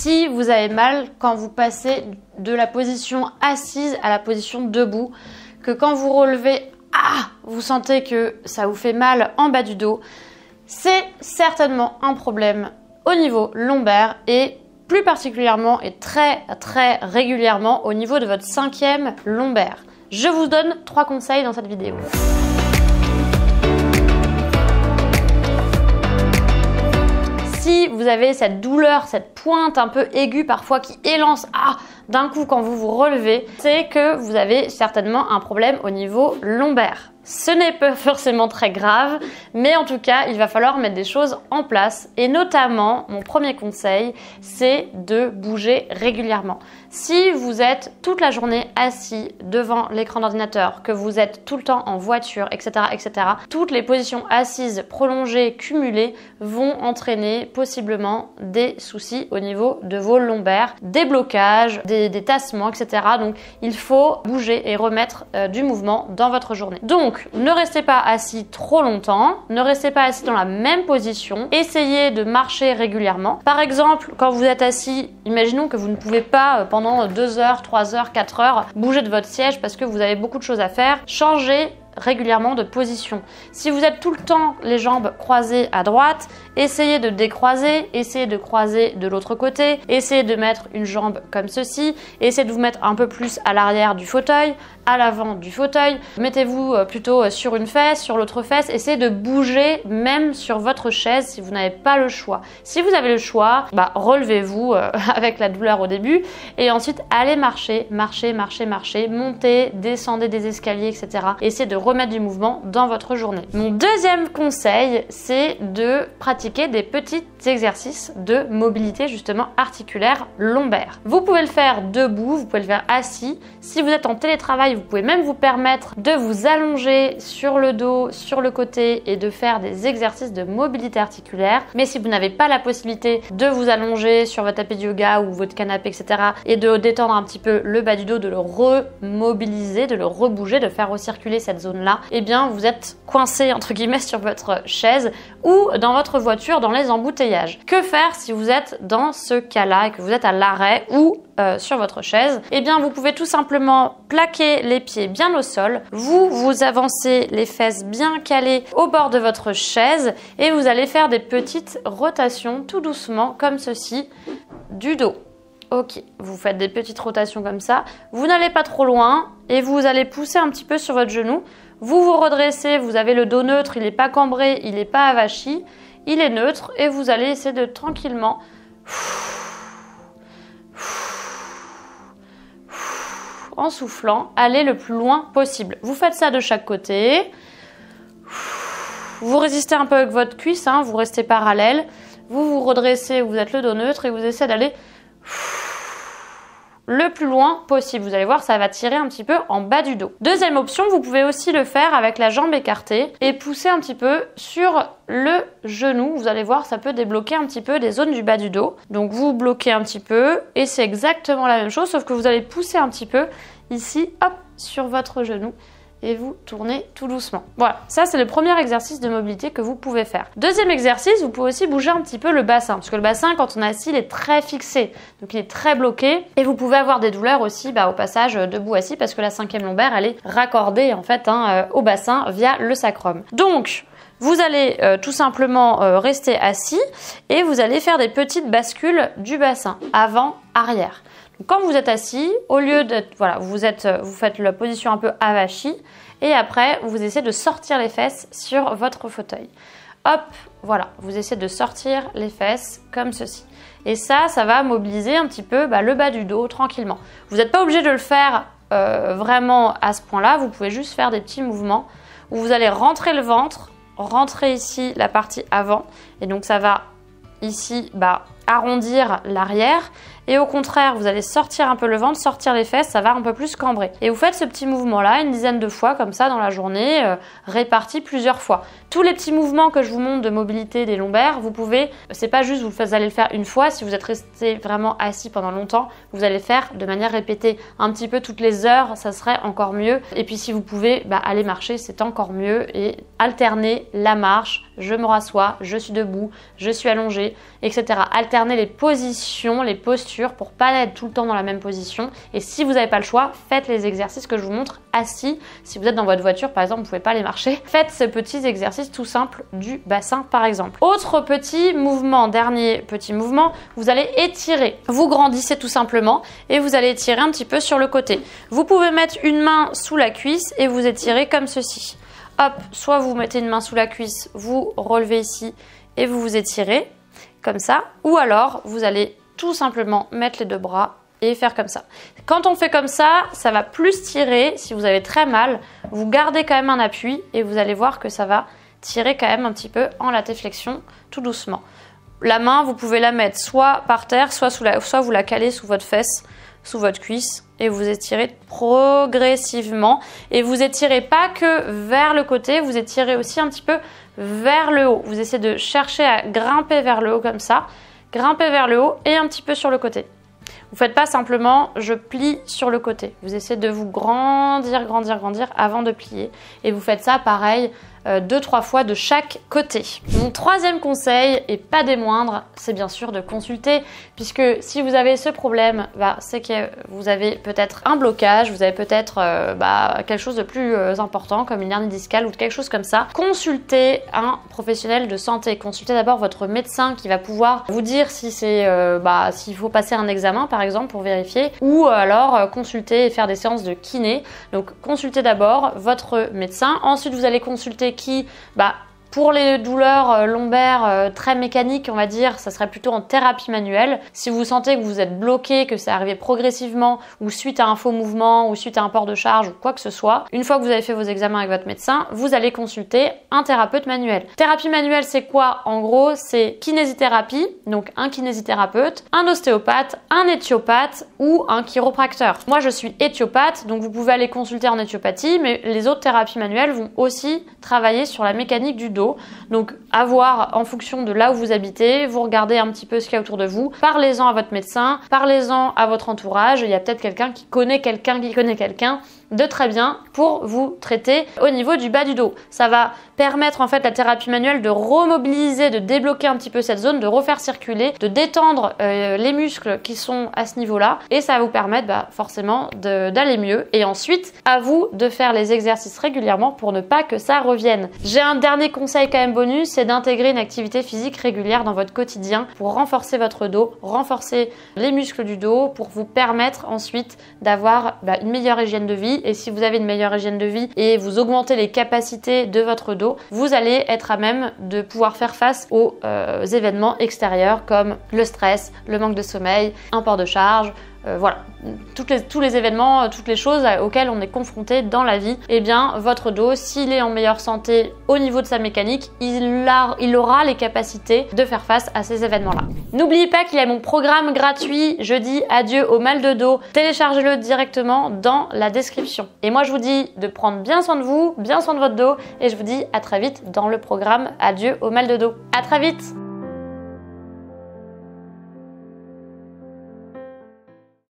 Si vous avez mal quand vous passez de la position assise à la position debout, que quand vous relevez, vous sentez que ça vous fait mal en bas du dos, c'est certainement un problème au niveau lombaire et plus particulièrement et très régulièrement au niveau de votre 5e lombaire. Je vous donne 3 conseils dans cette vidéo. Si vous avez cette douleur, cette pointe un peu aiguë parfois qui élance d'un coup quand vous vous relevez, c'est que vous avez certainement un problème au niveau lombaire. Ce n'est pas forcément très grave, mais en tout cas, il va falloir mettre des choses en place. Et notamment, mon premier conseil, c'est de bouger régulièrement. Si vous êtes toute la journée assis devant l'écran d'ordinateur, que vous êtes tout le temps en voiture, etc., toutes les positions assises, prolongées, cumulées vont entraîner possiblement des soucis au niveau de vos lombaires, des blocages, des tassements, etc. Donc, il faut bouger et remettre du mouvement dans votre journée. Donc, ne restez pas assis trop longtemps, ne restez pas assis dans la même position, essayez de marcher régulièrement. Par exemple, quand vous êtes assis, imaginons que vous ne pouvez pas pendant 2 heures, 3 heures, 4 heures bouger de votre siège parce que vous avez beaucoup de choses à faire, changez régulièrement de position. Si vous êtes tout le temps les jambes croisées à droite, essayez de décroiser, essayez de croiser de l'autre côté, essayez de mettre une jambe comme ceci, essayez de vous mettre un peu plus à l'arrière du fauteuil, à l'avant du fauteuil, mettez-vous plutôt sur une fesse, sur l'autre fesse, essayez de bouger même sur votre chaise si vous n'avez pas le choix. Si vous avez le choix, relevez-vous avec la douleur au début et ensuite allez marcher, montez, descendez des escaliers, etc. Essayez de remettre du mouvement dans votre journée. Mon deuxième conseil, c'est de pratiquer des petits exercices de mobilité justement articulaire lombaire. Vous pouvez le faire debout, vous pouvez le faire assis. Si vous êtes en télétravail, vous pouvez même vous permettre de vous allonger sur le dos, sur le côté et de faire des exercices de mobilité articulaire. Mais si vous n'avez pas la possibilité de vous allonger sur votre tapis de yoga ou votre canapé, etc. et de détendre un petit peu le bas du dos, de le remobiliser, de le rebouger, de faire recirculer cette zone-là, eh bien vous êtes coincé entre guillemets sur votre chaise ou dans votre voiture dans les embouteillages. Que faire si vous êtes dans ce cas-là et que vous êtes à l'arrêt ou sur votre chaise? Eh bien vous pouvez tout simplement plaquer les pieds bien au sol, vous avancez les fesses bien calées au bord de votre chaise et vous allez faire des petites rotations tout doucement comme ceci du dos. Ok, vous faites des petites rotations comme ça, vous n'allez pas trop loin et vous allez pousser un petit peu sur votre genou, vous vous redressez, vous avez le dos neutre, il n'est pas cambré, il n'est pas avachi, il est neutre et vous allez essayer de tranquillement en soufflant, aller le plus loin possible. Vous faites ça de chaque côté, vous résistez un peu avec votre cuisse, vous restez parallèle, vous vous redressez, vous êtes le dos neutre et vous essayez d'aller le plus loin possible. Vous allez voir, ça va tirer un petit peu en bas du dos. Deuxième option, vous pouvez aussi le faire avec la jambe écartée et pousser un petit peu sur le genou. Vous allez voir, ça peut débloquer un petit peu des zones du bas du dos. Donc vous bloquez un petit peu et c'est exactement la même chose, sauf que vous allez pousser un petit peu ici, hop, sur votre genou. Et vous tournez tout doucement. Voilà, ça c'est le premier exercice de mobilité que vous pouvez faire. Deuxième exercice, vous pouvez aussi bouger un petit peu le bassin, parce que le bassin, quand on est assis, il est très fixé, donc il est très bloqué, et vous pouvez avoir des douleurs aussi au passage debout assis, parce que la 5e lombaire, elle est raccordée en fait au bassin via le sacrum. Donc, vous allez tout simplement rester assis, et vous allez faire des petites bascules du bassin, avant, arrière. Quand vous êtes assis, au lieu d'être, vous faites la position un peu avachie et après vous essayez de sortir les fesses sur votre fauteuil. Hop, voilà, vous essayez de sortir les fesses comme ceci. Et ça va mobiliser un petit peu le bas du dos tranquillement. Vous n'êtes pas obligé de le faire vraiment à ce point-là, vous pouvez juste faire des petits mouvements où vous allez rentrer le ventre, rentrer ici la partie avant et donc ça va ici arrondir l'arrière et au contraire, vous allez sortir un peu le ventre, sortir les fesses, ça va un peu plus cambrer. Et vous faites ce petit mouvement-là une dizaine de fois comme ça dans la journée, réparti plusieurs fois. Tous les petits mouvements que je vous montre de mobilité des lombaires, vous pouvez, c'est pas juste vous allez le faire une fois, si vous êtes resté vraiment assis pendant longtemps, vous allez le faire de manière répétée, un petit peu toutes les heures, ça serait encore mieux. Et puis si vous pouvez aller marcher, c'est encore mieux, et alterner la marche, je me rassois, je suis debout, je suis allongée, etc. Alterner les positions, les postures pour pas être tout le temps dans la même position. Et si vous n'avez pas le choix, faites les exercices que je vous montre assis. Si vous êtes dans votre voiture par exemple, vous ne pouvez pas aller marcher. Faites ces petits exercices tout simples du bassin par exemple. Autre petit mouvement, dernier petit mouvement, vous allez étirer. Vous grandissez tout simplement et vous allez étirer un petit peu sur le côté. Vous pouvez mettre une main sous la cuisse et vous étirez comme ceci. Hop, soit vous mettez une main sous la cuisse, vous relevez ici et vous vous étirez comme ça, ou alors vous allez tout simplement mettre les deux bras et faire comme ça. Quand on fait comme ça, ça va plus tirer. Si vous avez très mal, vous gardez quand même un appui et vous allez voir que ça va tirer quand même un petit peu en latéflexion tout doucement. La main, vous pouvez la mettre soit par terre, soit vous la calez sous votre fesse, sous votre cuisse, et vous étirez progressivement. Et vous étirez pas que vers le côté, vous étirez aussi un petit peu vers le haut. Vous essayez de chercher à grimper vers le haut comme ça, grimper vers le haut et un petit peu sur le côté. Vous faites pas simplement je plie sur le côté. Vous essayez de vous grandir avant de plier. Et vous faites ça pareil 2-3 fois de chaque côté. Mon troisième conseil, et pas des moindres, c'est bien sûr de consulter, puisque si vous avez ce problème, c'est que vous avez peut-être un blocage, vous avez peut-être quelque chose de plus important comme une hernie discale ou quelque chose comme ça. Consultez un professionnel de santé. Consultez d'abord votre médecin qui va pouvoir vous dire si c'est s'il faut passer un examen par exemple pour vérifier, ou alors consulter et faire des séances de kiné. Donc consultez d'abord votre médecin. Ensuite vous allez consulter qui pour les douleurs lombaires très mécaniques, on va dire, ça serait plutôt en thérapie manuelle. Si vous sentez que vous êtes bloqué, que c'est arrivé progressivement ou suite à un faux mouvement ou suite à un port de charge ou quoi que ce soit, une fois que vous avez fait vos examens avec votre médecin, vous allez consulter un thérapeute manuel. Thérapie manuelle, c'est quoi? En gros, c'est kinésithérapie, donc un kinésithérapeute, un ostéopathe, un éthiopathe ou un chiropracteur. Moi, je suis éthiopathe, donc vous pouvez aller consulter en éthiopathie, mais les autres thérapies manuelles vont aussi travailler sur la mécanique du dos. Donc à voir en fonction de là où vous habitez, vous regardez un petit peu ce qu'il y a autour de vous, parlez-en à votre médecin, parlez-en à votre entourage, il y a peut-être quelqu'un qui connaît quelqu'un de très bien pour vous traiter au niveau du bas du dos. Ça va permettre en fait la thérapie manuelle de remobiliser, de débloquer un petit peu cette zone, de refaire circuler, de détendre les muscles qui sont à ce niveau-là, et ça va vous permettre forcément d'aller mieux. Et ensuite, à vous de faire les exercices régulièrement pour ne pas que ça revienne. J'ai un dernier conseil quand même bonus, c'est d'intégrer une activité physique régulière dans votre quotidien pour renforcer votre dos, renforcer les muscles du dos, pour vous permettre ensuite d'avoir une meilleure hygiène de vie. Et si vous avez une meilleure hygiène de vie et vous augmentez les capacités de votre dos, vous allez être à même de pouvoir faire face aux événements extérieurs comme le stress, le manque de sommeil, un port de charge, voilà, tous les événements, toutes les choses auxquelles on est confronté dans la vie. Eh bien, votre dos, s'il est en meilleure santé au niveau de sa mécanique, il aura les capacités de faire face à ces événements-là. N'oubliez pas qu'il y a mon programme gratuit « Je dis adieu au mal de dos ». Téléchargez-le directement dans la description. Et moi, je vous dis de prendre bien soin de vous, bien soin de votre dos, et je vous dis à très vite dans le programme « Adieu au mal de dos ». À très vite!